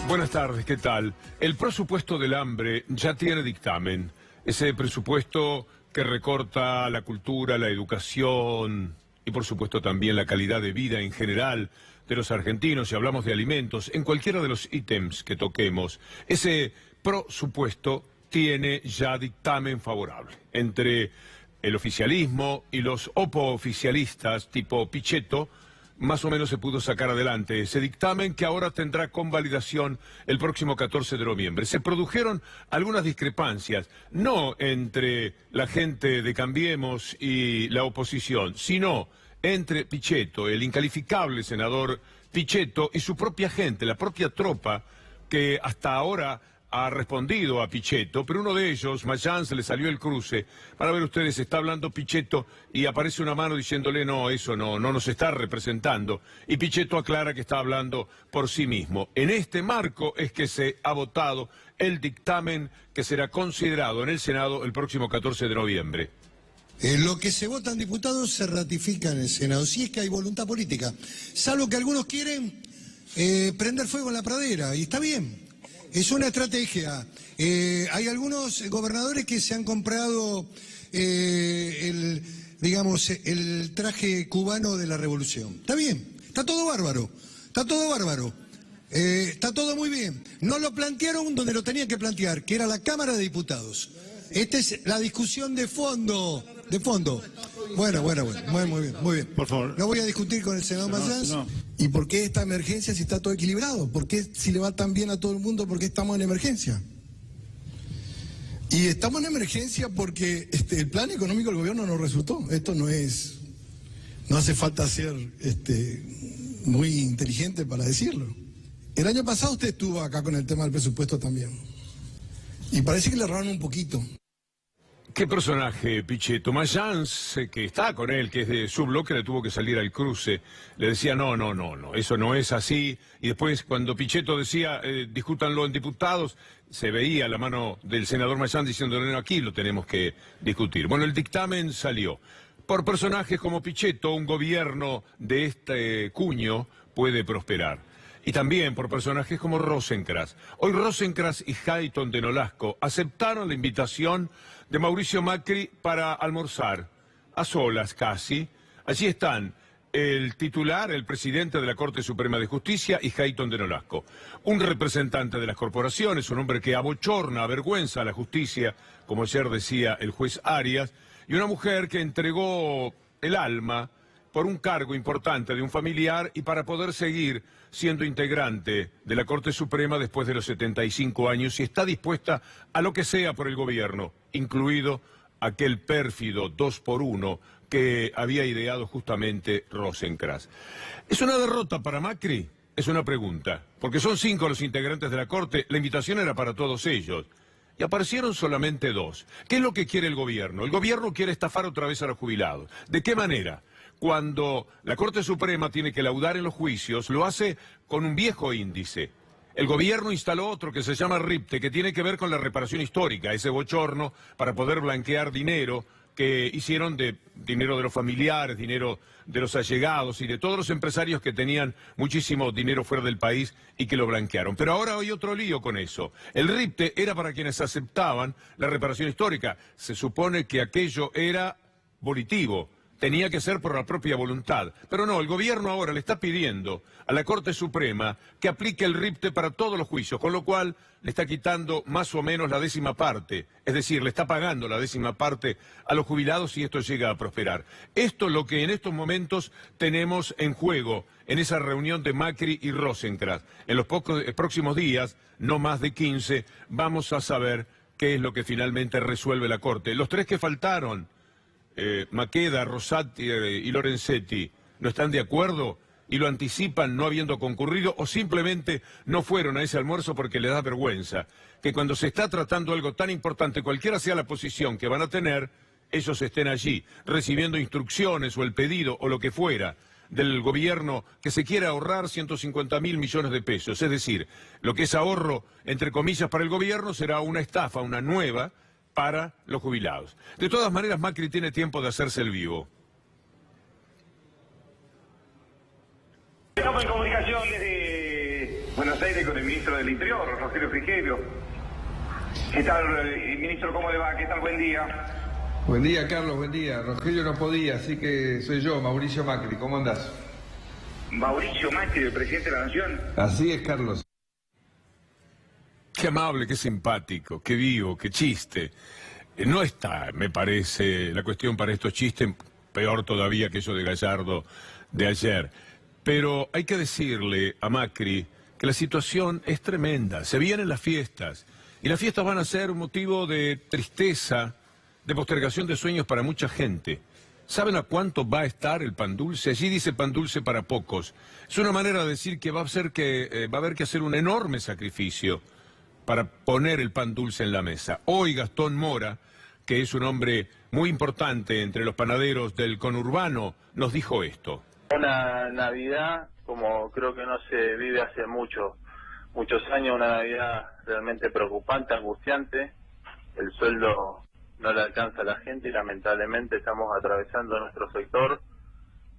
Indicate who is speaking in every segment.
Speaker 1: Buenas tardes, ¿qué tal? El presupuesto del hambre ya tiene dictamen. Ese presupuesto que recorta la cultura, la educación y por supuesto también la calidad de vida en general de los argentinos, si hablamos de alimentos, en cualquiera de los ítems que toquemos. Ese presupuesto tiene ya dictamen favorable entre el oficialismo y los opooficialistas tipo Pichetto. Más o menos se pudo sacar adelante ese dictamen que ahora tendrá convalidación el próximo 14 de noviembre. Se produjeron algunas discrepancias, no entre la gente de Cambiemos y la oposición, sino entre Pichetto, el incalificable senador Pichetto, y su propia gente, la propia tropa que hasta ahora ha respondido a Pichetto, pero uno de ellos, Mayán, se le salió el cruce. Van a ver ustedes, está hablando Pichetto y aparece una mano diciéndole no, eso no nos está representando. Y Pichetto aclara que está hablando por sí mismo. En este marco es que se ha votado el dictamen que será considerado en el Senado el próximo 14 de noviembre.
Speaker 2: Lo que se vota en diputados se ratifica en el Senado, si es que hay voluntad política. Salvo que algunos quieren prender fuego en la pradera, y está bien. Es una estrategia. Hay algunos gobernadores que se han comprado el traje cubano de la revolución. Está bien, está todo bárbaro, está todo bárbaro. Está todo muy bien. No lo plantearon donde lo tenían que plantear, que era la Cámara de Diputados. Esta es la discusión de fondo. Bueno, muy bien.
Speaker 3: Por favor.
Speaker 2: No voy a discutir con el senador Mayans.
Speaker 3: No.
Speaker 2: ¿Y por qué esta emergencia si está todo equilibrado? ¿Por qué si le va tan bien a todo el mundo, por qué estamos en emergencia? Y estamos en emergencia porque el plan económico del gobierno no resultó. Esto no hace falta ser muy inteligente para decirlo. El año pasado usted estuvo acá con el tema del presupuesto también. Y parece que le erraron un poquito.
Speaker 1: ¿Qué personaje, Pichetto? Mayans, que está con él, que es de su bloque, le tuvo que salir al cruce. Le decía, no, eso no es así. Y después, cuando Pichetto decía, discútanlo en diputados, se veía la mano del senador Mayans diciendo, no, aquí lo tenemos que discutir. Bueno, el dictamen salió. Por personajes como Pichetto, un gobierno de este cuño puede prosperar. Y también por personajes como Rosenkrantz. Hoy Rosenkrantz y Hayton de Nolasco aceptaron la invitación de Mauricio Macri para almorzar, a solas casi. Allí están el titular, el presidente de la Corte Suprema de Justicia y Hayton de Nolasco. Un representante de las corporaciones, un hombre que abochorna, avergüenza a la justicia, como ayer decía el juez Arias, y una mujer que entregó el alma por un cargo importante de un familiar y para poder seguir siendo integrante de la Corte Suprema después de los 75 años y está dispuesta a lo que sea por el gobierno, incluido aquel pérfido 2x1 que había ideado justamente Rosenkrantz. ¿Es una derrota para Macri? Es una pregunta, porque son 5 los integrantes de la Corte, la invitación era para todos ellos. Y aparecieron solamente 2. ¿Qué es lo que quiere el gobierno? El gobierno quiere estafar otra vez a los jubilados. ¿De qué manera? Cuando la Corte Suprema tiene que laudar en los juicios, lo hace con un viejo índice. El gobierno instaló otro que se llama RIPTE, que tiene que ver con la reparación histórica, ese bochorno para poder blanquear dinero que hicieron de dinero de los familiares, dinero de los allegados y de todos los empresarios que tenían muchísimo dinero fuera del país y que lo blanquearon. Pero ahora hay otro lío con eso. El RIPTE era para quienes aceptaban la reparación histórica. Se supone que aquello era volitivo. Tenía que ser por la propia voluntad. Pero no, el gobierno ahora le está pidiendo a la Corte Suprema que aplique el RIPTE para todos los juicios, con lo cual le está quitando más o menos la 10ª parte. Es decir, le está pagando la 10ª parte a los jubilados si esto llega a prosperar. Esto es lo que en estos momentos tenemos en juego en esa reunión de Macri y Rosenkrantz. En los próximos días, no más de 15, vamos a saber qué es lo que finalmente resuelve la Corte. Los 3 que faltaron, Maqueda, Rosati y Lorenzetti, ¿no están de acuerdo y lo anticipan no habiendo concurrido o simplemente no fueron a ese almuerzo porque les da vergüenza? Que cuando se está tratando algo tan importante, cualquiera sea la posición que van a tener, ellos estén allí recibiendo instrucciones o el pedido o lo que fuera del gobierno que se quiere ahorrar 150.000 millones de pesos. Es decir, lo que es ahorro, entre comillas, para el gobierno será una estafa, una nueva, para los jubilados. De todas maneras, Macri tiene tiempo de hacerse el vivo.
Speaker 4: Estamos en comunicación desde Buenos Aires con el
Speaker 3: ministro del Interior, Rogelio Frigerio. ¿Qué tal, ministro? ¿Cómo le va? ¿Qué tal? Buen día.
Speaker 4: Buen día, Carlos, buen día. Rogelio no podía, así que soy yo, Mauricio Macri. ¿Cómo andás?
Speaker 3: Mauricio Macri, el presidente de la Nación.
Speaker 4: Así es, Carlos.
Speaker 1: Qué amable, qué simpático, qué vivo, qué chiste. No está, me parece, la cuestión para estos chistes, peor todavía que eso de Gallardo de ayer. Pero hay que decirle a Macri que la situación es tremenda. Se vienen las fiestas, y las fiestas van a ser un motivo de tristeza, de postergación de sueños para mucha gente. ¿Saben a cuánto va a estar el pan dulce? Allí dice pan dulce para pocos. Es una manera de decir que va a haber que hacer un enorme sacrificio para poner el pan dulce en la mesa. Hoy Gastón Mora, que es un hombre muy importante entre los panaderos del conurbano, nos dijo esto.
Speaker 5: Una Navidad como creo que no se vive hace muchos años, una Navidad realmente preocupante, angustiante. El sueldo no le alcanza a la gente y lamentablemente estamos atravesando nuestro sector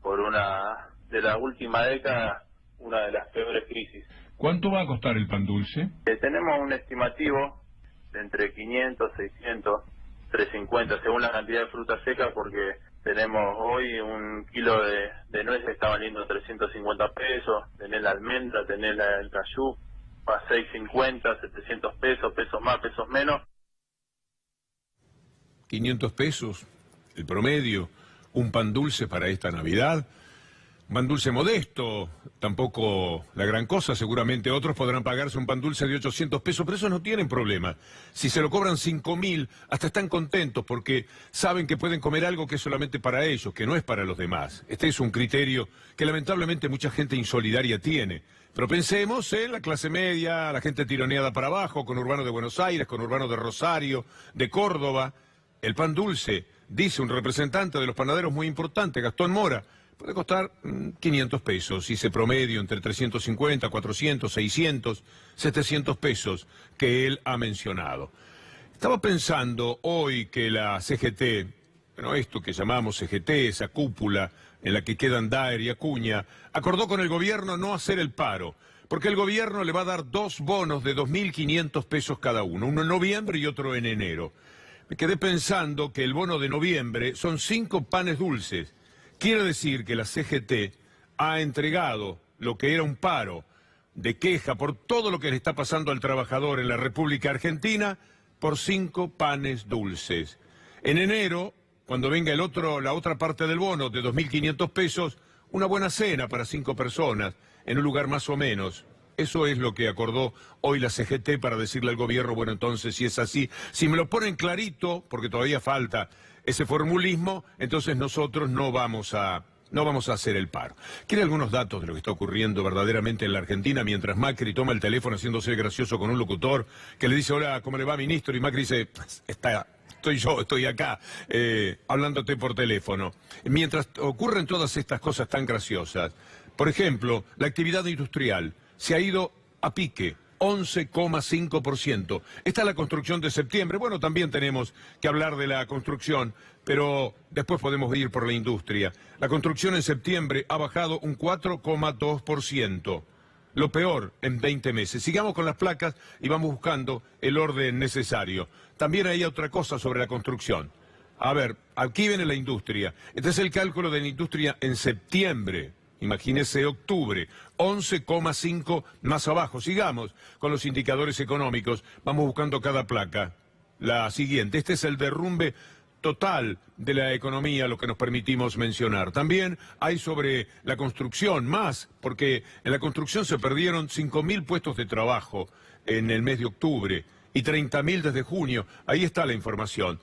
Speaker 5: por una de la última década, una de las peores crisis.
Speaker 1: ¿Cuánto va a costar el pan dulce?
Speaker 5: Tenemos un estimativo de entre 500, 600, 350, según la cantidad de fruta seca, porque tenemos hoy un kilo de nueces está valiendo 350 pesos, tenés la almendra, tenés el cayú, a 650, 700 pesos, pesos más, pesos menos.
Speaker 1: 500 pesos, el promedio, un pan dulce para esta Navidad. Pan dulce modesto, tampoco la gran cosa, seguramente otros podrán pagarse un pan dulce de 800 pesos, pero esos no tienen problema. Si se lo cobran 5.000, hasta están contentos porque saben que pueden comer algo que es solamente para ellos, que no es para los demás. Este es un criterio que lamentablemente mucha gente insolidaria tiene. Pero pensemos en la clase media, la gente tironeada para abajo, conurbano de Buenos Aires, conurbano de Rosario, de Córdoba. El pan dulce, dice un representante de los panaderos muy importante, Gastón Mora, puede costar 500 pesos, y ese promedio entre 350, 400, 600, 700 pesos que él ha mencionado. Estaba pensando hoy que la CGT, bueno, esto que llamamos CGT, esa cúpula en la que quedan Daer y Acuña, acordó con el gobierno no hacer el paro, porque el gobierno le va a dar 2 bonos de 2.500 pesos cada uno en noviembre y otro en enero. Me quedé pensando que el bono de noviembre son 5 panes dulces. Quiere decir que la CGT ha entregado lo que era un paro de queja por todo lo que le está pasando al trabajador en la República Argentina por 5 panes dulces. En enero, cuando venga la otra parte del bono de 2.500 pesos, una buena cena para 5 personas en un lugar más o menos. Eso es lo que acordó hoy la CGT para decirle al gobierno, bueno, entonces si es así, si me lo ponen clarito, porque todavía falta ese formulismo, entonces nosotros no vamos a hacer el paro. ¿Quiere algunos datos de lo que está ocurriendo verdaderamente en la Argentina mientras Macri toma el teléfono haciéndose gracioso con un locutor que le dice, hola, ¿cómo le va, ministro? Y Macri dice, estoy acá, hablándote por teléfono. Mientras ocurren todas estas cosas tan graciosas, por ejemplo, la actividad industrial se ha ido a pique, 11,5%. Está la construcción de septiembre. Bueno, también tenemos que hablar de la construcción, pero después podemos ir por la industria. La construcción en septiembre ha bajado un 4,2%. Lo peor en 20 meses. Sigamos con las placas y vamos buscando el orden necesario. También hay otra cosa sobre la construcción. A ver, aquí viene la industria. Este es el cálculo de la industria en septiembre. Imagínese octubre, 11,5 más abajo. Sigamos con los indicadores económicos. Vamos buscando cada placa. La siguiente. Este es el derrumbe total de la economía, lo que nos permitimos mencionar. También hay sobre la construcción más, porque en la construcción se perdieron 5.000 puestos de trabajo en el mes de octubre y 30.000 desde junio. Ahí está la información.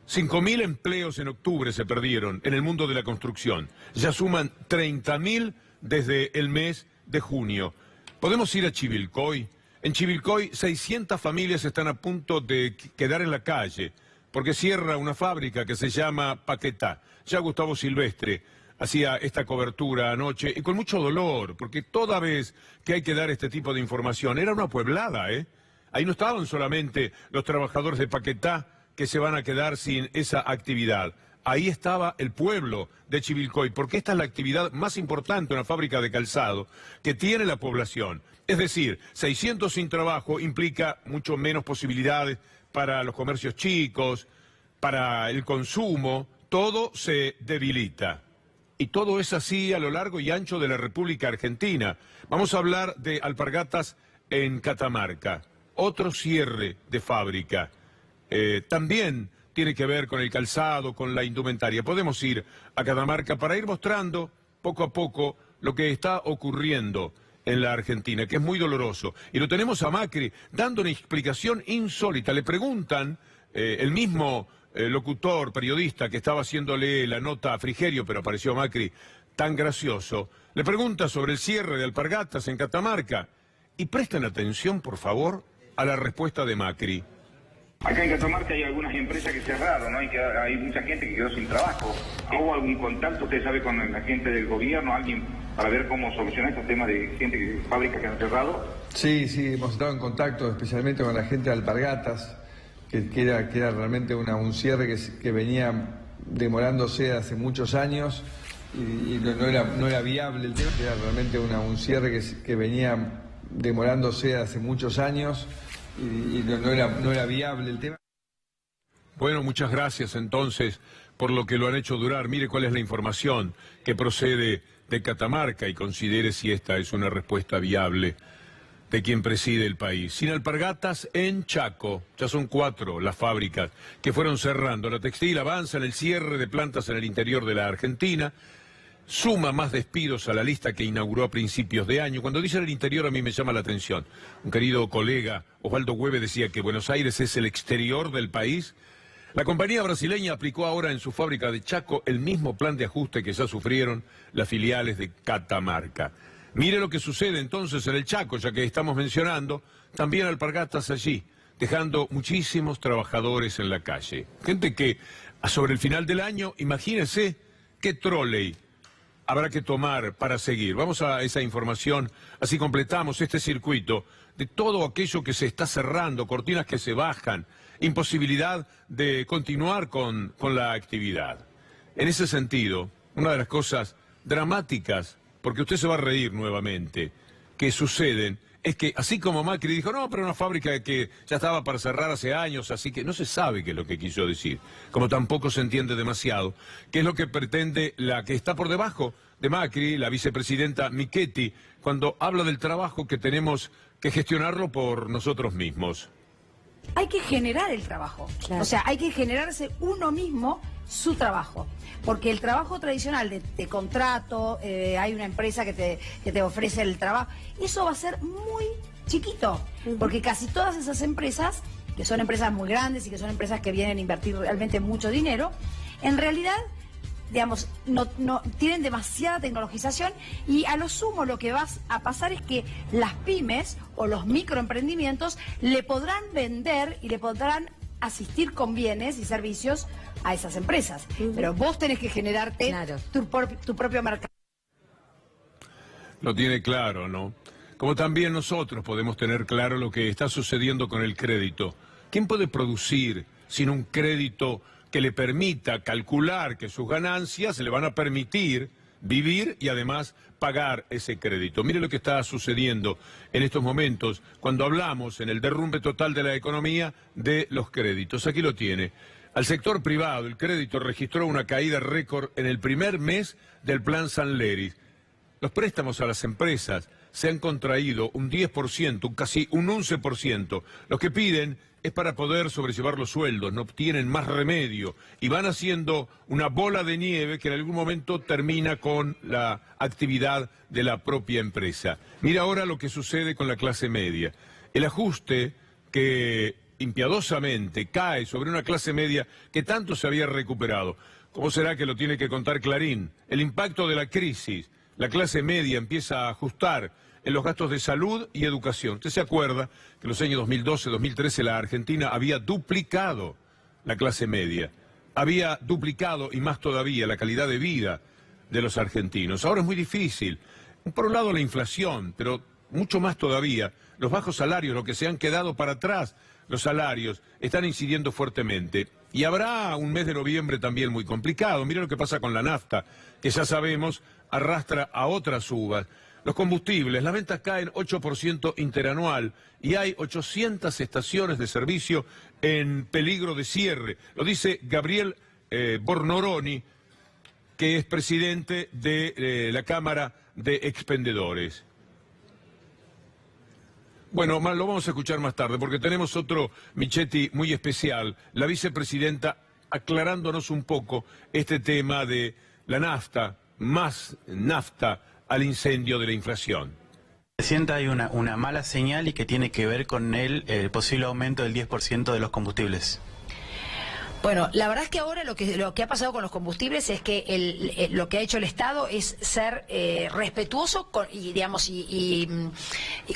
Speaker 1: 5.000 empleos en octubre se perdieron en el mundo de la construcción. Ya suman 30.000 desde el mes de junio. Podemos ir a Chivilcoy. En Chivilcoy 600 familias están a punto de quedar en la calle porque cierra una fábrica que se llama Paquetá. Ya Gustavo Silvestre hacía esta cobertura anoche y con mucho dolor, porque toda vez que hay que dar este tipo de información era una pueblada, ¿eh? Ahí no estaban solamente los trabajadores de Paquetá que se van a quedar sin esa actividad. ahí estaba el pueblo de Chivilcoy, porque esta es la actividad más importante en una fábrica de calzado que tiene la población. Es decir, 600 sin trabajo implica mucho menos posibilidades para los comercios chicos, para el consumo, todo se debilita. Y todo es así a lo largo y ancho de la República Argentina. Vamos a hablar de Alpargatas en Catamarca, otro cierre de fábrica. También tiene que ver con el calzado, con la indumentaria. Podemos ir a Catamarca para ir mostrando poco a poco lo que está ocurriendo en la Argentina, que es muy doloroso. Y lo tenemos a Macri dando una explicación insólita. Le preguntan, el mismo locutor, periodista que estaba haciéndole la nota a Frigerio, pero apareció Macri tan gracioso, le pregunta sobre el cierre de Alpargatas en Catamarca. Y presten atención, por favor, a la respuesta de Macri.
Speaker 3: Acá en Catamarca hay algunas empresas que cerraron, ¿no? Hay mucha gente que quedó sin trabajo. ¿Hubo algún contacto, usted sabe, con la gente del gobierno, alguien, para ver cómo solucionar estos temas de gente, fábricas que han cerrado?
Speaker 4: Sí, hemos estado en contacto especialmente con la gente de Alpargatas, que era realmente un cierre que venía demorándose hace muchos años y no era viable el tema. Era realmente un cierre que venía demorándose hace muchos años y no era viable el tema.
Speaker 1: Bueno, muchas gracias entonces por lo que lo han hecho durar. Mire cuál es la información que procede de Catamarca y considere si esta es una respuesta viable de quien preside el país. Sin Alpargatas en Chaco, ya son 4 las fábricas que fueron cerrando. La textil avanza en el cierre de plantas en el interior de la Argentina, suma más despidos a la lista que inauguró a principios de año. Cuando dicen el interior a mí me llama la atención. Un querido colega, Osvaldo Hueve, decía que Buenos Aires es el exterior del país. La compañía brasileña aplicó ahora en su fábrica de Chaco el mismo plan de ajuste que ya sufrieron las filiales de Catamarca. Mire lo que sucede entonces en el Chaco, ya que estamos mencionando, también Alpargatas allí, dejando muchísimos trabajadores en la calle. Gente que sobre el final del año, imagínense qué troley habrá que tomar para seguir. Vamos a esa información, así completamos este circuito de todo aquello que se está cerrando, cortinas que se bajan, imposibilidad de continuar con la actividad. En ese sentido, una de las cosas dramáticas, porque usted se va a reír nuevamente, que suceden, es que así como Macri dijo, no, pero una fábrica que ya estaba para cerrar hace años, así que no se sabe qué es lo que quiso decir, como tampoco se entiende demasiado, qué es lo que pretende la que está por debajo de Macri, la vicepresidenta Michetti, cuando habla del trabajo que tenemos que gestionarlo por nosotros mismos.
Speaker 6: Hay que generar el trabajo, claro. O sea, hay que generarse uno mismo su trabajo, porque el trabajo tradicional de contrato, hay una empresa que te ofrece el trabajo, eso va a ser muy chiquito, porque casi todas esas empresas, que son empresas muy grandes y que son empresas que vienen a invertir realmente mucho dinero, en realidad, digamos, no tienen demasiada tecnologización y a lo sumo lo que va a pasar es que las pymes o los microemprendimientos le podrán vender y le podrán asistir con bienes y servicios a esas empresas. Pero vos tenés que generarte tu propio mercado.
Speaker 1: Lo tiene claro, ¿no? Como también nosotros podemos tener claro lo que está sucediendo con el crédito. ¿Quién puede producir sin un crédito que le permita calcular que sus ganancias le van a permitir vivir y además pagar ese crédito? Mire lo que está sucediendo en estos momentos cuando hablamos en el derrumbe total de la economía de los créditos. Aquí lo tiene. Al sector privado, el crédito registró una caída récord en el primer mes del Plan Sanleris. Los préstamos a las empresas se han contraído un 10%, casi un 11%. Los que piden es para poder sobrellevar los sueldos, no tienen más remedio y van haciendo una bola de nieve que en algún momento termina con la actividad de la propia empresa. Mira ahora lo que sucede con la clase media. El ajuste que impiadosamente cae sobre una clase media que tanto se había recuperado. ¿Cómo será que lo tiene que contar Clarín? El impacto de la crisis. La clase media empieza a ajustar en los gastos de salud y educación. Usted se acuerda que en los años 2012, 2013 la Argentina había duplicado la clase media. Había duplicado y más todavía la calidad de vida de los argentinos. Ahora es muy difícil. Por un lado la inflación, pero mucho más todavía los bajos salarios, lo que se han quedado para atrás. Los salarios están incidiendo fuertemente. Y habrá un mes de noviembre también muy complicado. Mira lo que pasa con la nafta, que ya sabemos arrastra a otras subas. Los combustibles, las ventas caen 8% interanual y hay 800 estaciones de servicio en peligro de cierre. Lo dice Gabriel Bornoroni, que es presidente de la Cámara de Expendedores. Bueno, lo vamos a escuchar más tarde porque tenemos otro Michetti muy especial, la vicepresidenta aclarándonos un poco este tema de la nafta, más nafta al incendio de la inflación.
Speaker 7: Presidenta, hay una mala señal y que tiene que ver con el posible aumento del 10% de los combustibles.
Speaker 6: Bueno, la verdad es que ahora lo que ha pasado con los combustibles es que lo que ha hecho el Estado es ser respetuoso y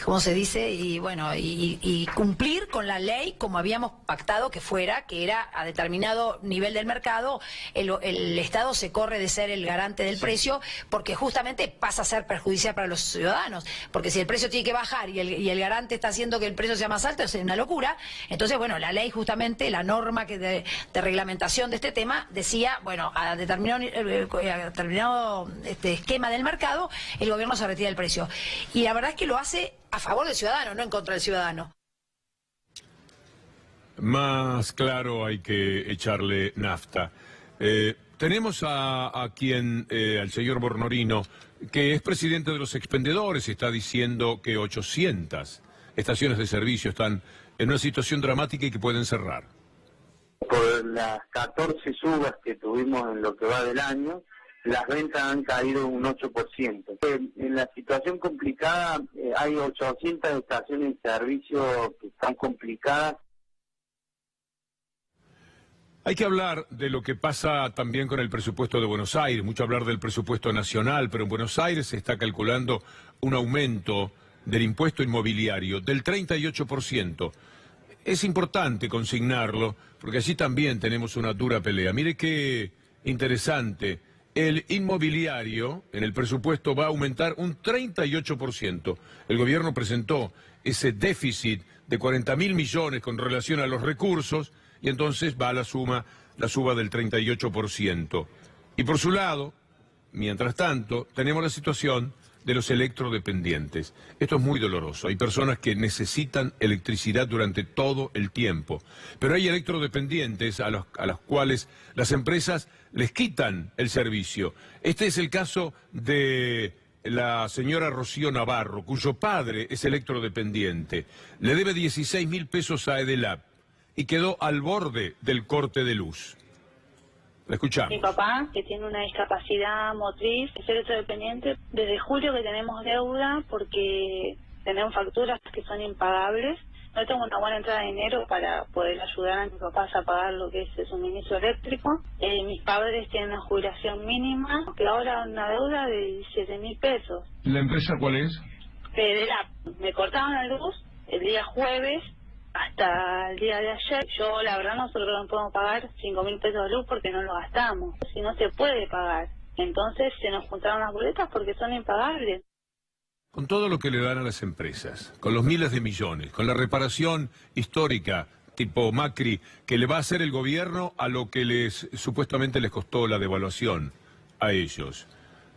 Speaker 6: cómo se dice, y cumplir con la ley como habíamos pactado que fuera, que era a determinado nivel del mercado, el Estado se corre de ser el garante del precio porque justamente pasa a ser perjudicial para los ciudadanos, porque si el precio tiene que bajar y el garante está haciendo que el precio sea más alto, es una locura. Entonces, bueno, la ley justamente, la norma que de reglamentación de este tema decía, bueno, a determinado esquema del mercado, el gobierno se retira el precio. Y la verdad es que lo hace a favor del ciudadano, no en contra del ciudadano.
Speaker 1: Más claro hay que echarle nafta. Tenemos al señor Bornorino, que es presidente de los expendedores, está diciendo que 800 estaciones de servicio están en una situación dramática y que pueden cerrar.
Speaker 8: Por las 14 subas que tuvimos en lo que va del año, las ventas han caído un 8%. En la situación complicada hay 800 estaciones de servicio que están complicadas.
Speaker 1: Hay que hablar de lo que pasa también con el presupuesto de Buenos Aires, mucho hablar del presupuesto nacional, pero en Buenos Aires se está calculando un aumento del impuesto inmobiliario del 38%. Es importante consignarlo, porque allí también tenemos una dura pelea. Mire qué interesante. El inmobiliario en el presupuesto va a aumentar un 38%. El gobierno presentó ese déficit de 40.000 millones con relación a los recursos y entonces va a la suba del 38%. Y por su lado, mientras tanto, tenemos la situación de los electrodependientes. Esto es muy doloroso. Hay personas que necesitan electricidad durante todo el tiempo, pero hay electrodependientes a los cuales las empresas les quitan el servicio. Este es el caso de la señora Rocío Navarro, cuyo padre es electrodependiente. Le debe 16.000 pesos a Edelap y quedó al borde del corte de luz. La escuchamos.
Speaker 9: Mi papá, que tiene una discapacidad motriz, es electrodependiente. Desde julio que tenemos deuda porque tenemos facturas que son impagables. No tengo una buena entrada de dinero para poder ayudar a mis papás a pagar lo que es el suministro eléctrico. Mis padres tienen una jubilación mínima, que ahora una deuda de 17.000 pesos.
Speaker 1: ¿La empresa cuál es?
Speaker 9: Me cortaron la luz el día jueves hasta el día de ayer. Yo, la verdad, nosotros no podemos pagar 5.000 pesos de luz porque no lo gastamos. Si no se puede pagar. Entonces se nos juntaron las boletas porque son impagables.
Speaker 1: Con todo lo que le dan a las empresas, con los miles de millones, con la reparación histórica tipo Macri que le va a hacer el gobierno a lo que supuestamente les costó la devaluación a ellos,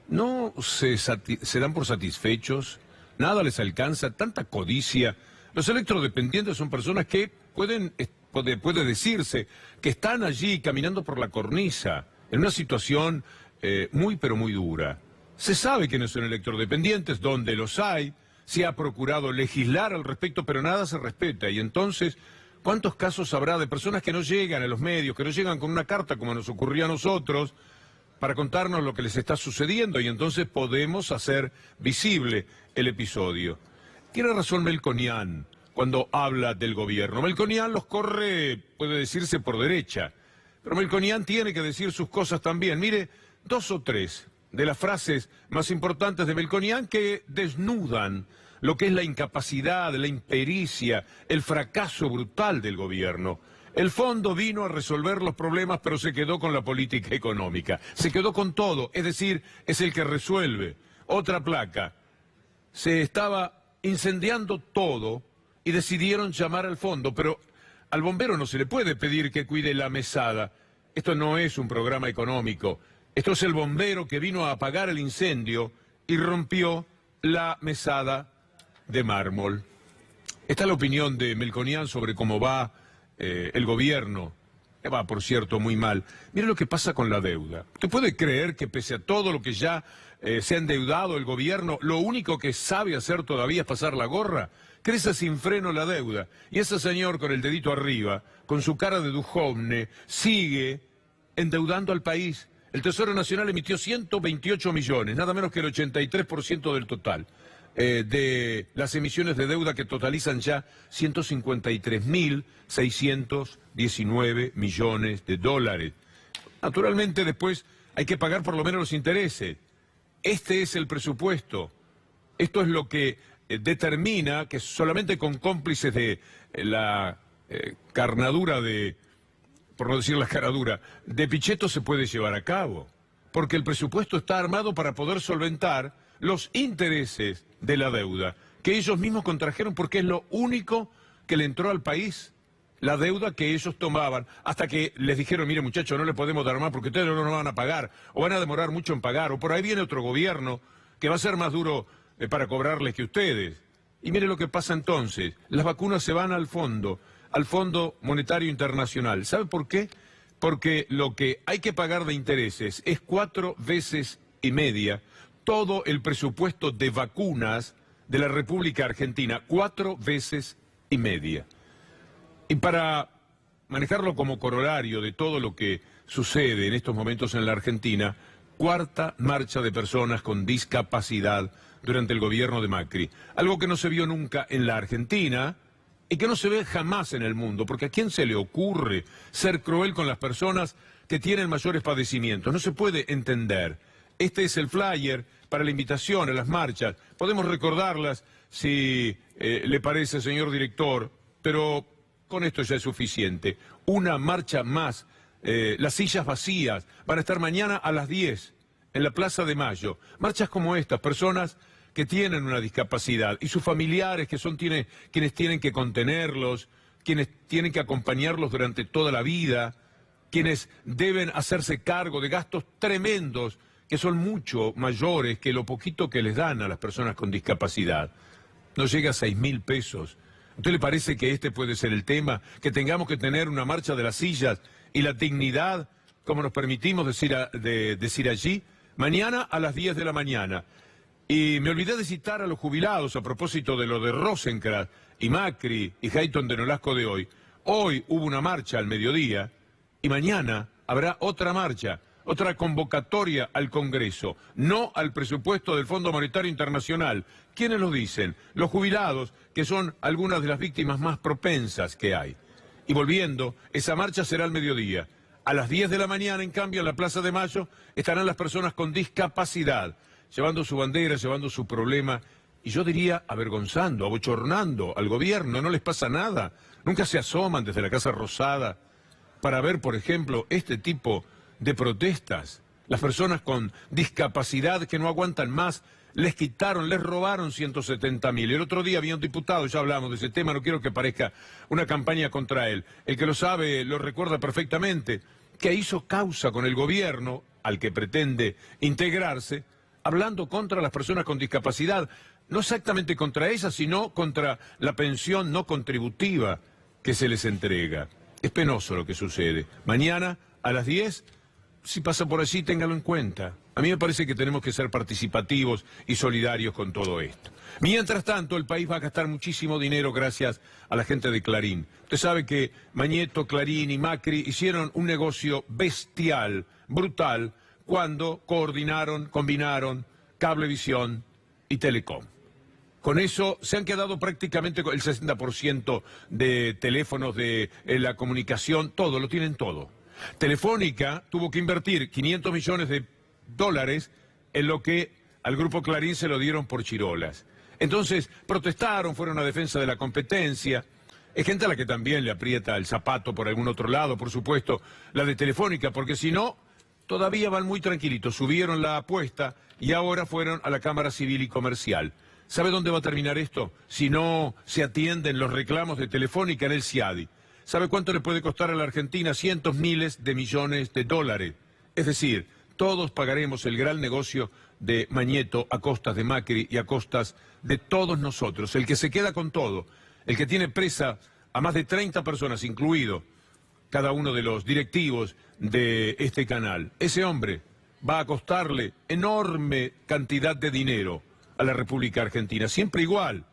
Speaker 1: ¿no se dan por satisfechos? ¿Nada les alcanza? ¿Tanta codicia? Los electrodependientes son personas que puede decirse que están allí caminando por la cornisa en una situación muy pero muy dura. Se sabe quiénes son electrodependientes, dónde los hay, se ha procurado legislar al respecto, pero nada se respeta. Y entonces, ¿cuántos casos habrá de personas que no llegan a los medios, que no llegan con una carta como nos ocurrió a nosotros, para contarnos lo que les está sucediendo? Y entonces podemos hacer visible el episodio. Tiene razón Melconian cuando habla del gobierno. Melconian los corre, puede decirse, por derecha. Pero Melconian tiene que decir sus cosas también. Mire, 2 o 3 de las frases más importantes de Melconian que desnudan lo que es la incapacidad, la impericia, el fracaso brutal del gobierno. El fondo vino a resolver los problemas, pero se quedó con la política económica. Se quedó con todo, es decir, es el que resuelve. Otra placa. Se estaba incendiando todo y decidieron llamar al fondo, pero al bombero no se le puede pedir que cuide la mesada. Esto no es un programa económico. Esto es el bombero que vino a apagar el incendio y rompió la mesada de mármol. Esta es la opinión de Melconian sobre cómo va el gobierno. Va, por cierto, muy mal. Mire lo que pasa con la deuda. ¿Usted puede creer que pese a todo lo que ya se ha endeudado el gobierno, lo único que sabe hacer todavía es pasar la gorra? Crece sin freno la deuda. Y ese señor con el dedito arriba, con su cara de Duhovne, sigue endeudando al país. El Tesoro Nacional emitió 128 millones, nada menos que el 83% del total de las emisiones de deuda, que totalizan ya 153.619 millones de dólares. Naturalmente después hay que pagar por lo menos los intereses. Este es el presupuesto. Esto es lo que determina que solamente con cómplices de la carnadura de, por no decir la caradura, de Pichetto se puede llevar a cabo. Porque el presupuesto está armado para poder solventar los intereses de la deuda, que ellos mismos contrajeron, porque es lo único que le entró al país, la deuda que ellos tomaban, hasta que les dijeron, mire muchachos, no le podemos dar más porque ustedes no nos van a pagar, o van a demorar mucho en pagar, o por ahí viene otro gobierno que va a ser más duro para cobrarles que ustedes. Y mire lo que pasa entonces, las vacunas se van al Fondo Monetario Internacional. ¿Sabe por qué? Porque lo que hay que pagar de intereses es 4,5 veces todo el presupuesto de vacunas de la República Argentina, 4,5 veces. Y para manejarlo como corolario de todo lo que sucede en estos momentos en la Argentina, cuarta marcha de personas con discapacidad durante el gobierno de Macri. Algo que no se vio nunca en la Argentina y que no se ve jamás en el mundo, porque ¿a quién se le ocurre ser cruel con las personas que tienen mayores padecimientos? No se puede entender. Este es el flyer para la invitación a las marchas. Podemos recordarlas si le parece, señor director, pero con esto ya es suficiente. Una marcha más. Las sillas vacías van a estar mañana a las 10 en la Plaza de Mayo. Marchas como estas, personas que tienen una discapacidad y sus familiares que son quienes tienen que contenerlos, quienes tienen que acompañarlos durante toda la vida, quienes deben hacerse cargo de gastos tremendos que son mucho mayores que lo poquito que les dan a las personas con discapacidad. No llega a 6.000 pesos. ¿A usted le parece que este puede ser el tema? Que tengamos que tener una marcha de las sillas y la dignidad, como nos permitimos decir allí, mañana a las 10 de la mañana. Y me olvidé de citar a los jubilados a propósito de lo de Rosenkrantz y Macri y Hayton de Nolasco de hoy. Hoy hubo una marcha al mediodía y mañana habrá otra marcha. Otra convocatoria al Congreso, no al presupuesto del Fondo Monetario Internacional. ¿Quiénes lo dicen? Los jubilados, que son algunas de las víctimas más propensas que hay. Y volviendo, esa marcha será al mediodía. A las 10 de la mañana, en cambio, en la Plaza de Mayo, estarán las personas con discapacidad, llevando su bandera, llevando su problema, y yo diría avergonzando, abochornando al gobierno. No les pasa nada. Nunca se asoman desde la Casa Rosada para ver, por ejemplo, este tipo de protestas. Las personas con discapacidad que no aguantan más, les quitaron, les robaron 170.000. El otro día había un diputado, ya hablamos de ese tema, no quiero que parezca una campaña contra él. El que lo sabe lo recuerda perfectamente, que hizo causa con el gobierno al que pretende integrarse, hablando contra las personas con discapacidad, no exactamente contra ellas, sino contra la pensión no contributiva que se les entrega. Es penoso lo que sucede. Mañana a las 10, si pasa por allí, téngalo en cuenta. A mí me parece que tenemos que ser participativos y solidarios con todo esto. Mientras tanto, el país va a gastar muchísimo dinero gracias a la gente de Clarín. Usted sabe que Mañeto, Clarín y Macri hicieron un negocio bestial, brutal, cuando combinaron Cablevisión y Telecom. Con eso se han quedado prácticamente con el 60% de teléfonos, de la comunicación, todo, lo tienen todo. Telefónica tuvo que invertir 500 millones de dólares en lo que al Grupo Clarín se lo dieron por chirolas. Entonces protestaron, fueron a defensa de la competencia. Es gente a la que también le aprieta el zapato por algún otro lado, por supuesto, la de Telefónica, porque si no, todavía van muy tranquilitos. Subieron la apuesta y ahora fueron a la Cámara Civil y Comercial. ¿Sabe dónde va a terminar esto? Si no se atienden los reclamos de Telefónica en el CIADI. ¿Sabe cuánto le puede costar a la Argentina? Cientos miles de millones de dólares. Es decir, todos pagaremos el gran negocio de Mañeto a costas de Macri y a costas de todos nosotros. El que se queda con todo, el que tiene presa a más de 30 personas, incluido cada uno de los directivos de este canal, ese hombre va a costarle enorme cantidad de dinero a la República Argentina, siempre igual.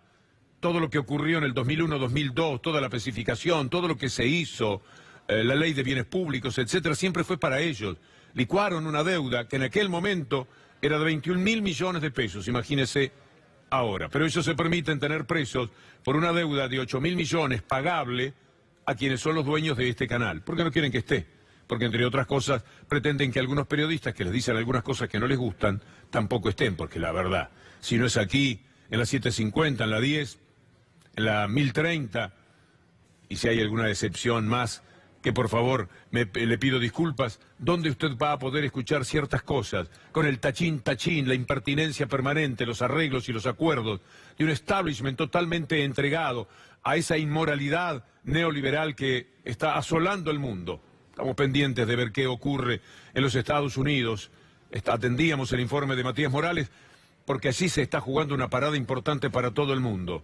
Speaker 1: Todo lo que ocurrió en el 2001, 2002, toda la especificación, todo lo que se hizo, la ley de bienes públicos, etcétera, siempre fue para ellos. Licuaron una deuda que en aquel momento era de 21.000 millones de pesos, imagínese ahora. Pero ellos se permiten tener presos por una deuda de 8.000 millones pagable a quienes son los dueños de este canal. ¿Por qué no quieren que esté? Porque, entre otras cosas, pretenden que algunos periodistas que les dicen algunas cosas que no les gustan, tampoco estén, porque la verdad, si no es aquí, en la 750, en la 10, en la 1030, y si hay alguna excepción más, que por favor le pido disculpas, ¿dónde usted va a poder escuchar ciertas cosas? Con el tachín, la impertinencia permanente, los arreglos y los acuerdos de un establishment totalmente entregado a esa inmoralidad neoliberal que está asolando el mundo. Estamos pendientes de ver qué ocurre en los Estados Unidos. Atendíamos el informe de Matías Morales, porque allí se está jugando una parada importante para todo el mundo.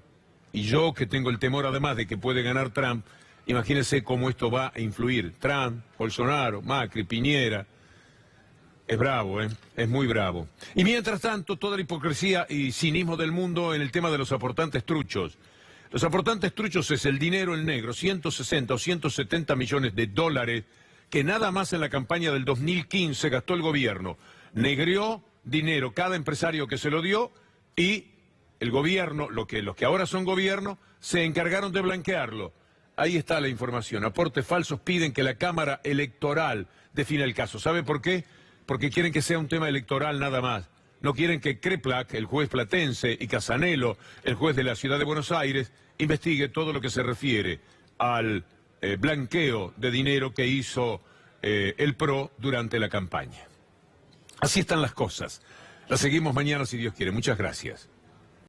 Speaker 1: Y yo, que tengo el temor además de que puede ganar Trump, imagínense cómo esto va a influir. Trump, Bolsonaro, Macri, Piñera. Es bravo, ¿eh? Es muy bravo. Y mientras tanto, toda la hipocresía y cinismo del mundo en el tema de los aportantes truchos. Los aportantes truchos es el dinero en negro, 160 o 170 millones de dólares, que nada más en la campaña del 2015 gastó el gobierno. Negreó dinero cada empresario que se lo dio y el gobierno, los que ahora son gobierno, se encargaron de blanquearlo. Ahí está la información. Aportes falsos piden que la Cámara Electoral defina el caso. ¿Sabe por qué? Porque quieren que sea un tema electoral nada más. No quieren que Kreplak, el juez platense, y Casanelo, el juez de la Ciudad de Buenos Aires, investigue todo lo que se refiere al blanqueo de dinero que hizo el PRO durante la campaña. Así están las cosas. Las seguimos mañana si Dios quiere. Muchas gracias.